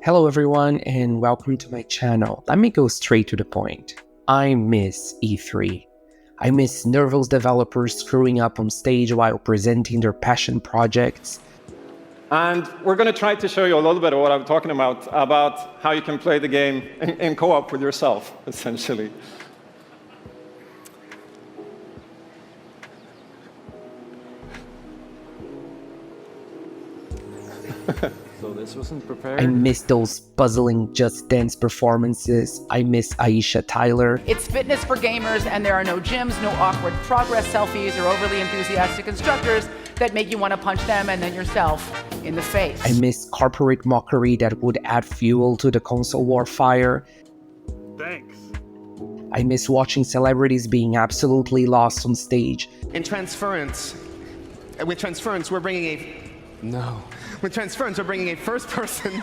Hello everyone and welcome to my channel. Let me go straight to the point. I miss E3. I miss nervous developers screwing up on stage while presenting their passion projects. And we're going to try to show you a little bit of what I'm talking about how you can play the game in co-op with yourself, essentially. So this wasn't prepared. I miss those puzzling Just Dance performances. I miss Aisha Tyler. It's fitness for gamers, and there are no gyms, no awkward progress selfies, or overly enthusiastic instructors that make you want to punch them and then yourself in the face. I miss corporate mockery that would add fuel to the console war fire. Thanks. I miss watching celebrities being absolutely lost on stage. With Transference, we're bringing a first-person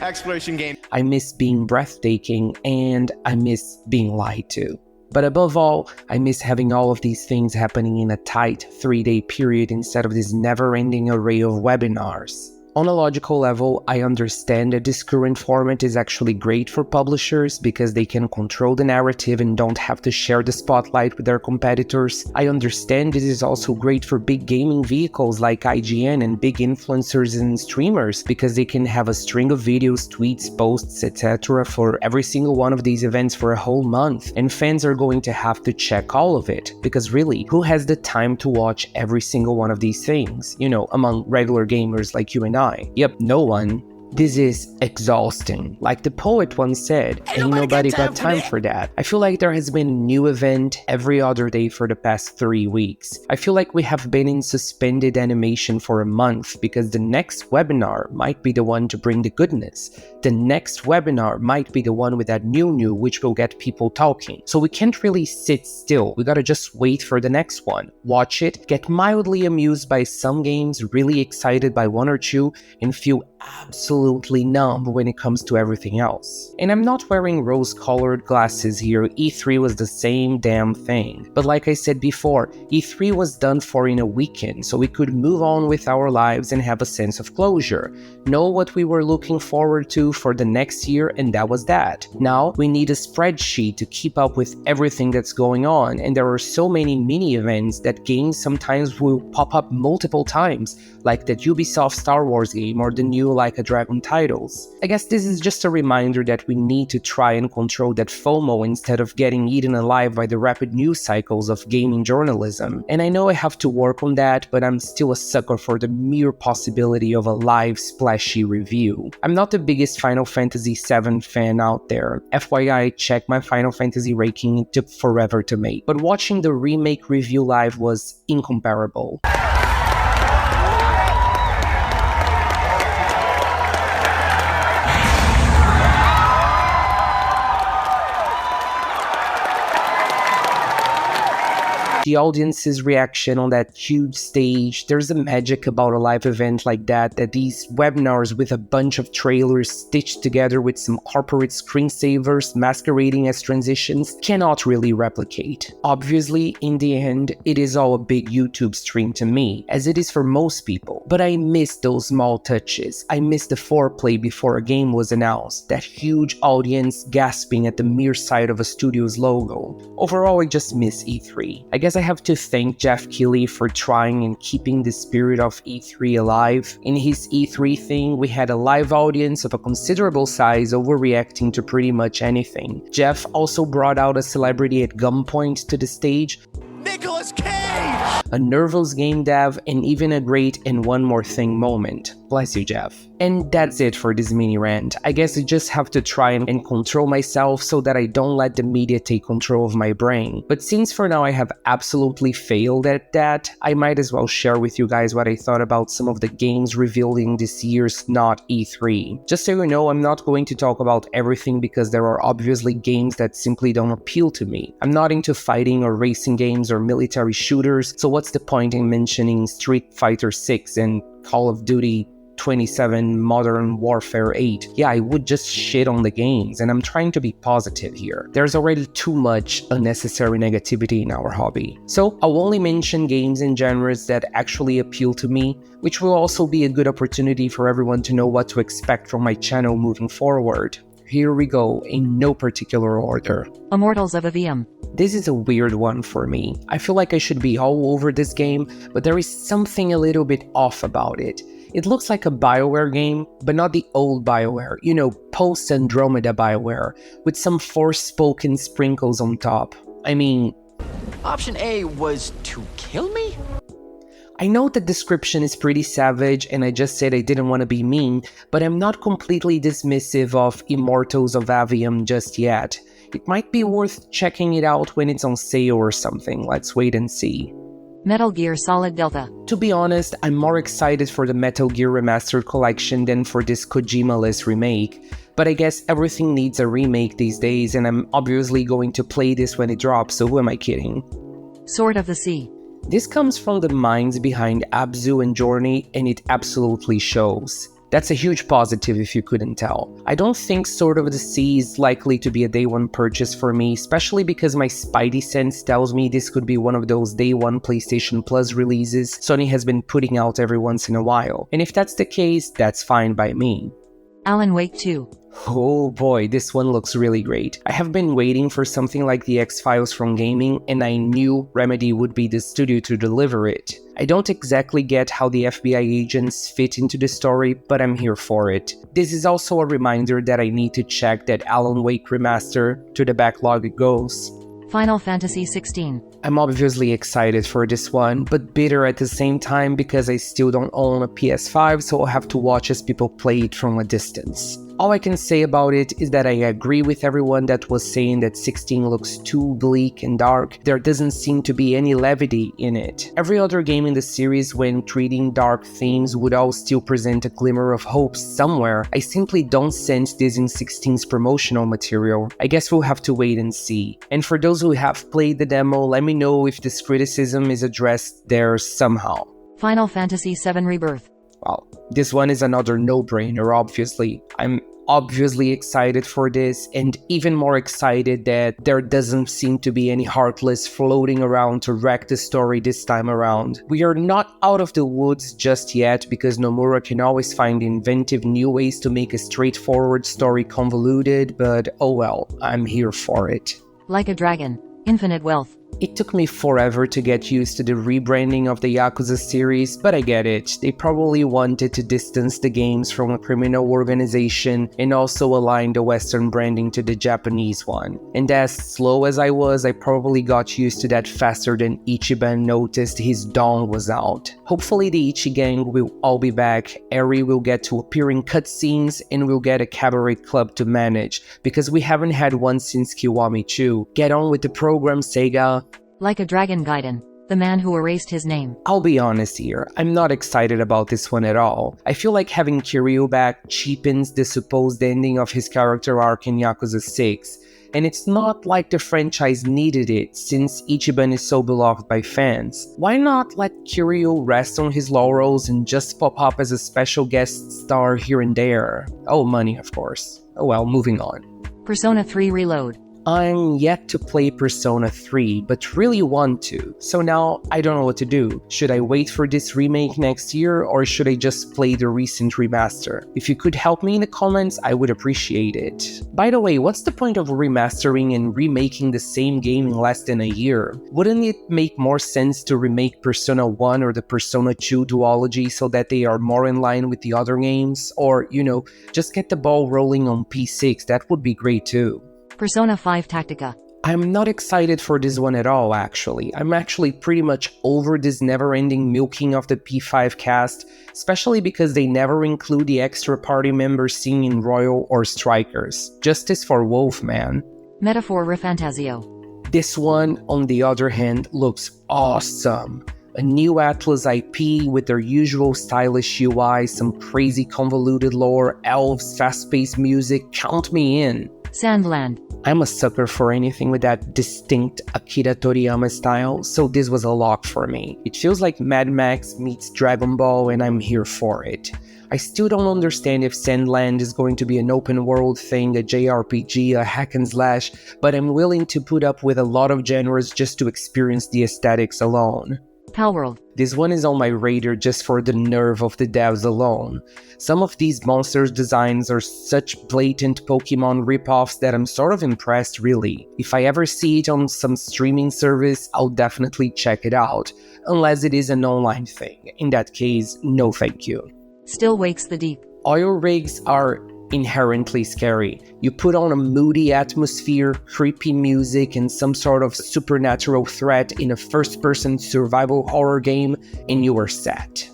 exploration game. I miss being breathtaking, and I miss being lied to. But above all, I miss having all of these things happening in a tight 3-day period instead of this never-ending array of webinars. On a logical level, I understand that this current format is actually great for publishers because they can control the narrative and don't have to share the spotlight with their competitors. I understand this is also great for big gaming vehicles like IGN and big influencers and streamers because they can have a string of videos, tweets, posts, etc. for every single one of these events for a whole month, and fans are going to have to check all of it because really, who has the time to watch every single one of these things? You know, among regular gamers like you and I. Yep, no one. This is exhausting. Like the poet once said, ain't nobody got time for that. I feel like there has been a new event every other day for the past 3 weeks. I feel like we have been in suspended animation for a month because the next webinar might be the one to bring the goodness. The next webinar might be the one with that new which will get people talking. So we can't really sit still. We gotta just wait for the next one. Watch it, get mildly amused by some games, really excited by one or two, and feel absolutely numb when it comes to everything else. And I'm not wearing rose-colored glasses here, E3 was the same damn thing. But like I said before, E3 was done for in a weekend, so we could move on with our lives and have a sense of closure. Know what we were looking forward to for the next year, and that was that. Now, we need a spreadsheet to keep up with everything that's going on, and there are so many mini-events that games sometimes will pop up multiple times, like that Ubisoft Star Wars game or the new Like a Dragon titles. I guess this is just a reminder that we need to try and control that FOMO instead of getting eaten alive by the rapid news cycles of gaming journalism. And I know I have to work on that, but I'm still a sucker for the mere possibility of a live splashy review. I'm not the biggest Final Fantasy VII fan out there. FYI, check my Final Fantasy ranking, it took forever to make. But watching the remake review live was incomparable. The audience's reaction on that huge stage, there's a magic about a live event like that these webinars with a bunch of trailers stitched together with some corporate screensavers masquerading as transitions cannot really replicate. Obviously, in the end, it is all a big YouTube stream to me, as it is for most people, but I miss those small touches. I miss the foreplay before a game was announced, that huge audience gasping at the mere sight of a studio's logo. Overall, I just miss E3. I guess I have to thank Geoff Keighley for trying and keeping the spirit of E3 alive. In his E3 thing, we had a live audience of a considerable size overreacting to pretty much anything. Geoff also brought out a celebrity at gunpoint to the stage, Nicolas Cage! a nervous game dev, and even a great and one more thing moment. Bless you, Geoff. And that's it for this mini rant. I guess I just have to try and control myself so that I don't let the media take control of my brain. But since for now I have absolutely failed at that, I might as well share with you guys what I thought about some of the games revealed in this year's Not-E3. Just so you know, I'm not going to talk about everything because there are obviously games that simply don't appeal to me. I'm not into fighting or racing games or military shooters, so what's the point in mentioning Street Fighter 6 and Call of Duty 27 Modern Warfare 8, yeah, I would just shit on the games, and I'm trying to be positive here. There's already too much unnecessary negativity in our hobby. So I'll only mention games and genres that actually appeal to me, which will also be a good opportunity for everyone to know what to expect from my channel moving forward. Here we go, in no particular order. Immortals of Aveum. This is a weird one for me. I feel like I should be all over this game, but there is something a little bit off about it. It looks like a BioWare game, but not the old BioWare, you know, post-Andromeda BioWare, with some Forspoken sprinkles on top. I mean... Option A was to kill me? I know the description is pretty savage and I just said I didn't want to be mean, but I'm not completely dismissive of Immortals of Aveum just yet. It might be worth checking it out when it's on sale or something, let's wait and see. Metal Gear Solid Delta. To be honest, I'm more excited for the Metal Gear Remastered collection than for this Kojima-less remake. But I guess everything needs a remake these days and I'm obviously going to play this when it drops, so who am I kidding? Sword of the Sea. This comes from the minds behind Abzu and Journey, and it absolutely shows. That's a huge positive if you couldn't tell. I don't think Sword of the Sea is likely to be a day one purchase for me, especially because my spidey sense tells me this could be one of those day one PlayStation Plus releases Sony has been putting out every once in a while. And if that's the case, that's fine by me. Alan Wake 2. Oh boy, this one looks really great. I have been waiting for something like the X-Files from gaming, and I knew Remedy would be the studio to deliver it. I don't exactly get how the FBI agents fit into the story, but I'm here for it. This is also a reminder that I need to check that Alan Wake remaster to the backlog it goes. Final Fantasy 16. I'm obviously excited for this one, but bitter at the same time because I still don't own a PS5, so I'll have to watch as people play it from a distance. All I can say about it is that I agree with everyone that was saying that 16 looks too bleak and dark. There doesn't seem to be any levity in it. Every other game in the series, when treating dark themes, would all still present a glimmer of hope somewhere. I simply don't sense this in 16's promotional material. I guess we'll have to wait and see. And for those who have played the demo, let me know if this criticism is addressed there somehow. Final Fantasy VII Rebirth. Well, this one is another no-brainer, obviously. I'm obviously excited for this, and even more excited that there doesn't seem to be any Heartless floating around to wreck the story this time around. We are not out of the woods just yet, because Nomura can always find inventive new ways to make a straightforward story convoluted, but oh well, I'm here for it. Like a Dragon. Infinite Wealth. It took me forever to get used to the rebranding of the Yakuza series, but I get it. They probably wanted to distance the games from a criminal organization and also align the Western branding to the Japanese one. And as slow as I was, I probably got used to that faster than Ichiban noticed his Dawn was out. Hopefully the Ichi gang will all be back, Eri will get to appear in cutscenes, and we'll get a cabaret club to manage, because we haven't had one since Kiwami 2. Get on with the program, Sega. Like a Dragon Gaiden. The man who erased his name. I'll be honest here, I'm not excited about this one at all. I feel like having Kiryu back cheapens the supposed ending of his character arc in Yakuza 6, and it's not like the franchise needed it since Ichiban is so beloved by fans. Why not let Kiryu rest on his laurels and just pop up as a special guest star here and there? Oh, money of course. Oh well, moving on. Persona 3 Reload. I'm yet to play Persona 3, but really want to, so now I don't know what to do. Should I wait for this remake next year, or should I just play the recent remaster? If you could help me in the comments, I would appreciate it. By the way, what's the point of remastering and remaking the same game in less than a year? Wouldn't it make more sense to remake Persona 1 or the Persona 2 duology so that they are more in line with the other games? Or, you know, just get the ball rolling on P6, that would be great too. Persona 5 Tactica. I'm not excited for this one at all, actually. I'm actually pretty much over this never-ending milking of the P5 cast, especially because they never include the extra party members seen in Royal or Strikers. Justice for Wolf, man. Metaphor Refantasio. This one, on the other hand, looks awesome. A new Atlus IP with their usual stylish UI, some crazy convoluted lore, elves, fast-paced music, count me in. Sandland. I'm a sucker for anything with that distinct Akira Toriyama style, so this was a lock for me. It feels like Mad Max meets Dragon Ball and I'm here for it. I still don't understand if Sandland is going to be an open world thing, a JRPG, a hack and slash, but I'm willing to put up with a lot of genres just to experience the aesthetics alone. Palworld. This one is on my radar just for the nerve of the devs alone. Some of these monsters' designs are such blatant Pokemon ripoffs that I'm sort of impressed really. If I ever see it on some streaming service, I'll definitely check it out, unless it is an online thing. In that case, no thank you. Still Wakes the Deep. Oil rigs are inherently scary. You put on a moody atmosphere, creepy music, and some sort of supernatural threat in a first-person survival horror game, and you are set.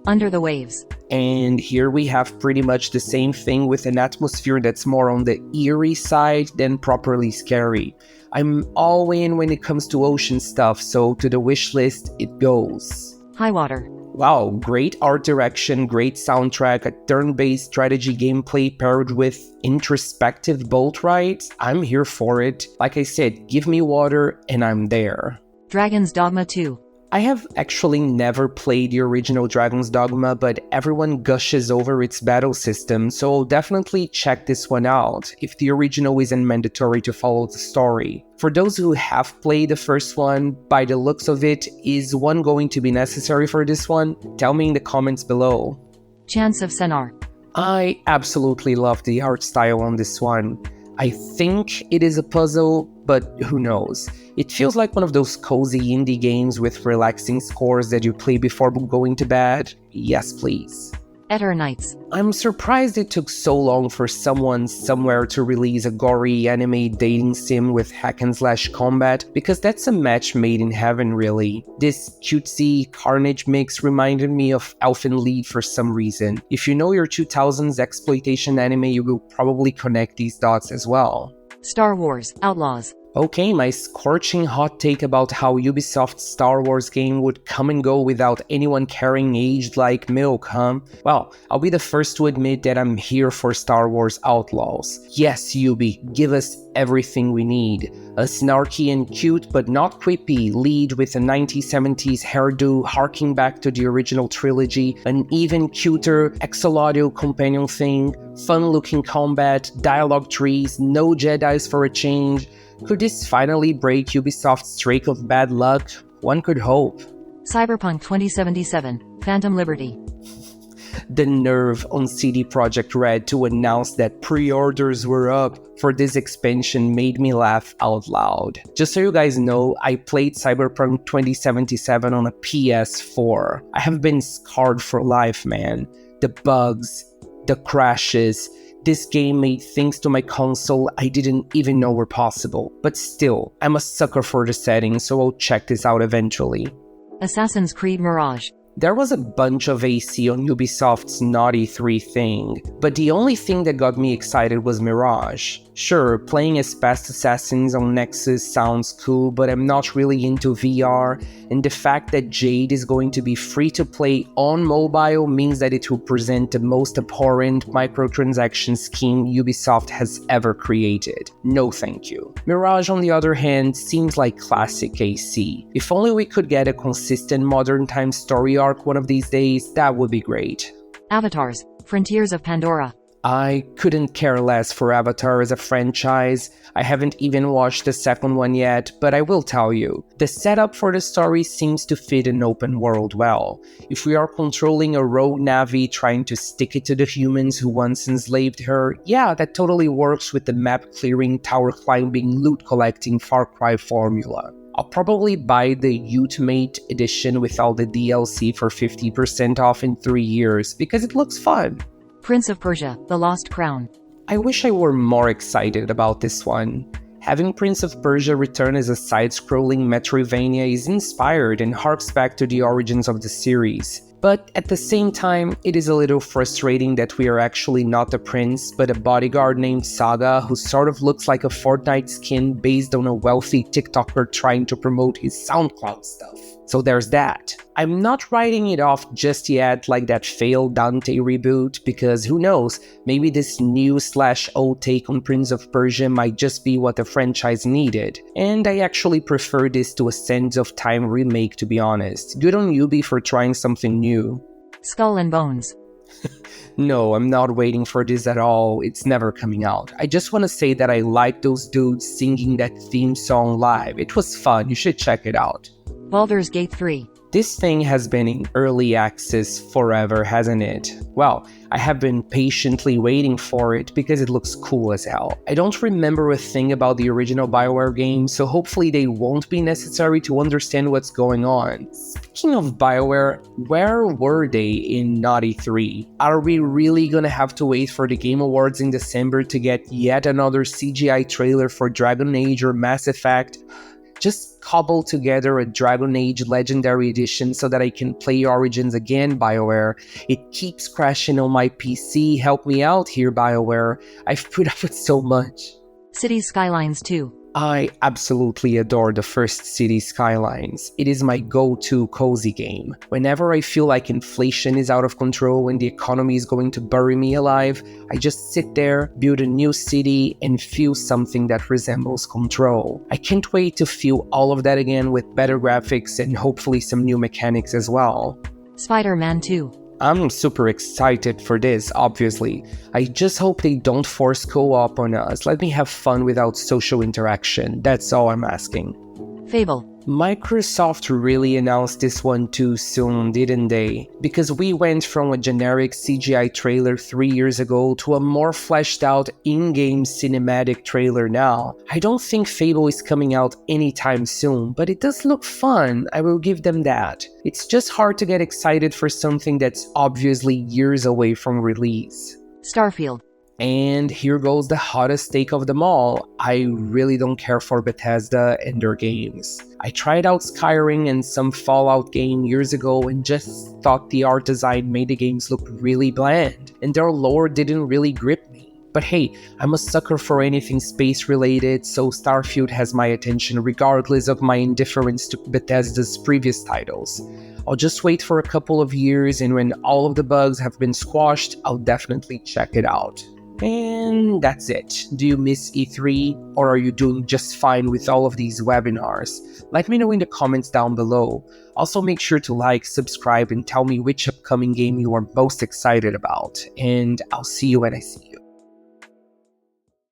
Under the Waves. And here we have pretty much the same thing with an atmosphere that's more on the eerie side than properly scary. I'm all in when it comes to ocean stuff, so to the wish list it goes. High Water. Wow, great art direction, great soundtrack, a turn-based strategy gameplay paired with introspective boat rides. I'm here for it. Like I said, give me water and I'm there. Dragon's Dogma 2. I have actually never played the original Dragon's Dogma, but everyone gushes over its battle system, so I'll definitely check this one out, if the original isn't mandatory to follow the story. For those who have played the first one, by the looks of it, is one going to be necessary for this one? Tell me in the comments below. Chants of Sennaar. I absolutely love the art style on this one. I think it is a puzzle, but who knows. It feels like one of those cozy indie games with relaxing scores that you play before going to bed. Yes, please. Eternights. I'm surprised it took so long for someone somewhere to release a gory anime dating sim with hack and slash combat, because that's a match made in heaven really. This cutesy carnage mix reminded me of Elfen Lied for some reason. If you know your 2000s exploitation anime, you will probably connect these dots as well. Star Wars. Outlaws. Okay, my scorching hot take about how Ubisoft's Star Wars game would come and go without anyone carrying aged like milk, huh? Well, I'll be the first to admit that I'm here for Star Wars Outlaws. Yes, Ubi, give us everything we need. A snarky and cute but not creepy lead with a 1970s hairdo harking back to the original trilogy, an even cuter exolaudio companion thing, fun-looking combat, dialogue trees, no Jedis for a change. Could this finally break Ubisoft's streak of bad luck? One could hope. Cyberpunk 2077. Phantom Liberty. The nerve on CD Projekt Red to announce that pre-orders were up for this expansion made me laugh out loud. Just so you guys know, I played Cyberpunk 2077 on a PS4. I have been scarred for life, man. The bugs, the crashes. This game made things to my console I didn't even know were possible. But still, I'm a sucker for the setting, so I'll check this out eventually. Assassin's Creed Mirage. There was a bunch of AC on Ubisoft's Not-E3 thing, but the only thing that got me excited was Mirage. Sure, playing as past assassins on Nexus sounds cool, but I'm not really into VR, and the fact that Jade is going to be free to play on mobile means that it will present the most abhorrent microtransaction scheme Ubisoft has ever created. No thank you. Mirage, on the other hand, seems like classic AC. If only we could get a consistent modern time story arc one of these days, that would be great. Avatars. Frontiers of Pandora. I couldn't care less for Avatar as a franchise. I haven't even watched the second one yet, but I will tell you, the setup for the story seems to fit an open world well. If we are controlling a rogue Navi trying to stick it to the humans who once enslaved her, yeah, that totally works with the map clearing, tower climbing, loot collecting Far Cry formula. I'll probably buy the Ultimate Edition with all the DLC for 50% off in 3 years, because it looks fun. Prince of Persia. The Lost Crown. I wish I were more excited about this one. Having Prince of Persia return as a side-scrolling Metroidvania is inspired and harks back to the origins of the series. But at the same time, it is a little frustrating that we are actually not a prince, but a bodyguard named Saga who sort of looks like a Fortnite skin based on a wealthy TikToker trying to promote his SoundCloud stuff. So there's that. I'm not writing it off just yet like that failed Dante reboot, because who knows, maybe this new/old take on Prince of Persia might just be what the franchise needed. And I actually prefer this to a Sands of Time remake, to be honest. Good on Ubi for trying something new. Skull and Bones. No, I'm not waiting for this at all, it's never coming out. I just want to say that I like those dudes singing that theme song live. It was fun, you should check it out. Baldur's Gate 3. This thing has been in early access forever, hasn't it? Well, I have been patiently waiting for it because it looks cool as hell. I don't remember a thing about the original BioWare game, so hopefully they won't be necessary to understand what's going on. Speaking of BioWare, where were they in Not-E3? Are we really gonna have to wait for the Game Awards in December to get yet another CGI trailer for Dragon Age or Mass Effect? Just cobble together a Dragon Age Legendary Edition so that I can play Origins again, BioWare. It keeps crashing on my PC, help me out here, BioWare. I've put up with so much. Cities Skylines 2. I absolutely adore the first City Skylines. It is my go-to cozy game. Whenever I feel like inflation is out of control and the economy is going to bury me alive, I just sit there, build a new city, and feel something that resembles control. I can't wait to feel all of that again with better graphics and hopefully some new mechanics as well. Spider-Man 2. I'm super excited for this, obviously. I just hope they don't force co-op on us. Let me have fun without social interaction. That's all I'm asking. Fable. Microsoft really announced this one too soon, didn't they? Because we went from a generic CGI trailer 3 years ago to a more fleshed out in-game cinematic trailer now. I don't think Fable is coming out anytime soon, but it does look fun, I will give them that. It's just hard to get excited for something that's obviously years away from release. Starfield. And here goes the hottest take of them all. I really don't care for Bethesda and their games. I tried out Skyrim and some Fallout game years ago and just thought the art design made the games look really bland, and their lore didn't really grip me. But hey, I'm a sucker for anything space related, so Starfield has my attention regardless of my indifference to Bethesda's previous titles. I'll just wait for a couple of years, and when all of the bugs have been squashed, I'll definitely check it out. And that's it. Do you miss E3, or are you doing just fine with all of these webinars? Let me know in the comments down below. Also make sure to like, subscribe, and tell me which upcoming game you are most excited about. And I'll see you when I see you.